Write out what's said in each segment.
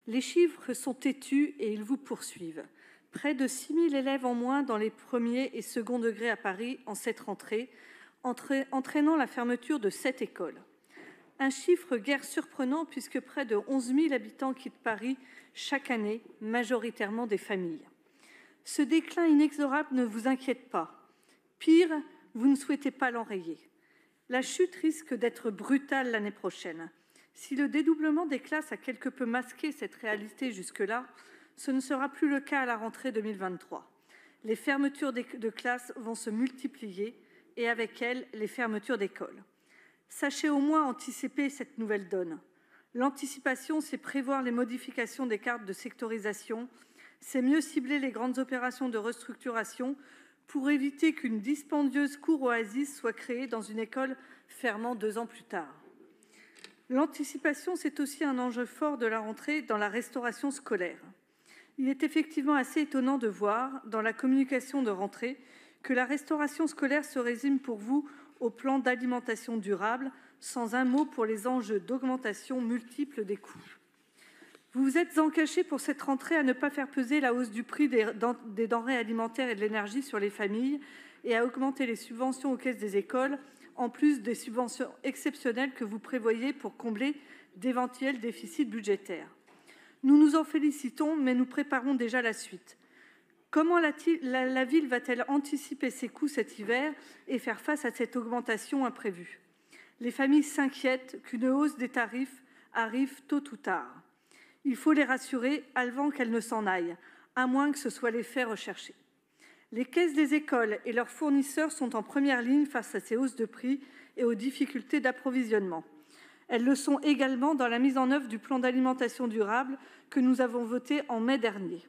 Les chiffres sont têtus et ils vous poursuivent. Près de 6 000 élèves en moins dans les premiers et second degrés à Paris en cette rentrée, entraînant la fermeture de 7 écoles. Un chiffre guère surprenant puisque près de 11 000 habitants quittent Paris chaque année, majoritairement des familles. Ce déclin inexorable ne vous inquiète pas. Pire, vous ne souhaitez pas l'enrayer. La chute risque d'être brutale l'année prochaine. Si le dédoublement des classes a quelque peu masqué cette réalité jusque-là, ce ne sera plus le cas à la rentrée 2023. Les fermetures de classes vont se multiplier et avec elles, les fermetures d'écoles. Sachez au moins anticiper cette nouvelle donne. L'anticipation, c'est prévoir les modifications des cartes de sectorisation, c'est mieux cibler les grandes opérations de restructuration pour éviter qu'une dispendieuse cour oasis soit créée dans une école fermant 2 ans plus tard. L'anticipation, c'est aussi un enjeu fort de la rentrée dans la restauration scolaire. Il est effectivement assez étonnant de voir, dans la communication de rentrée, que la restauration scolaire se résume pour vous au plan d'alimentation durable, sans un mot pour les enjeux d'augmentation multiple des coûts. Vous vous êtes engagé pour cette rentrée à ne pas faire peser la hausse du prix des denrées alimentaires et de l'énergie sur les familles et à augmenter les subventions aux caisses des écoles, en plus des subventions exceptionnelles que vous prévoyez pour combler d'éventuels déficits budgétaires. Nous nous en félicitons, mais nous préparons déjà la suite. Comment la ville va-t-elle anticiper ses coûts cet hiver et faire face à cette augmentation imprévue? Les familles s'inquiètent qu'une hausse des tarifs arrive tôt ou tard. Il faut les rassurer avant qu'elles ne s'en aillent, à moins que ce soit l'effet recherché. Les caisses des écoles et leurs fournisseurs sont en première ligne face à ces hausses de prix et aux difficultés d'approvisionnement. Elles le sont également dans la mise en œuvre du plan d'alimentation durable que nous avons voté en mai dernier.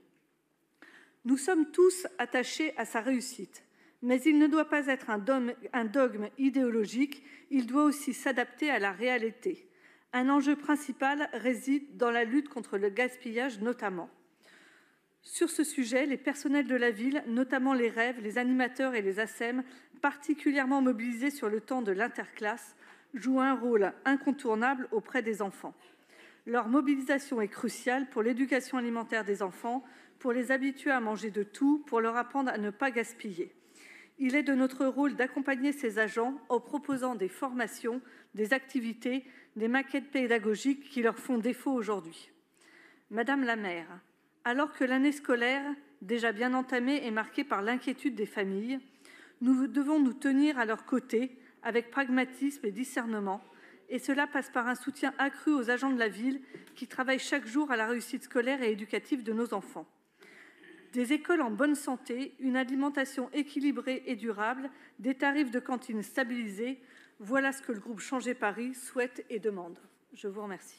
Nous sommes tous attachés à sa réussite, mais il ne doit pas être un dogme idéologique, il doit aussi s'adapter à la réalité. Un enjeu principal réside dans la lutte contre le gaspillage notamment. Sur ce sujet, les personnels de la ville, notamment les REV, les animateurs et les ASEM, particulièrement mobilisés sur le temps de l'interclasse, jouent un rôle incontournable auprès des enfants. Leur mobilisation est cruciale pour l'éducation alimentaire des enfants, pour les habituer à manger de tout, pour leur apprendre à ne pas gaspiller. Il est de notre rôle d'accompagner ces agents en proposant des formations, des activités, des maquettes pédagogiques qui leur font défaut aujourd'hui. Madame la maire, alors que l'année scolaire, déjà bien entamée, est marquée par l'inquiétude des familles, nous devons nous tenir à leur côté avec pragmatisme et discernement, et cela passe par un soutien accru aux agents de la ville qui travaillent chaque jour à la réussite scolaire et éducative de nos enfants. Des écoles en bonne santé, une alimentation équilibrée et durable, des tarifs de cantine stabilisés, voilà ce que le groupe Changer Paris souhaite et demande. Je vous remercie.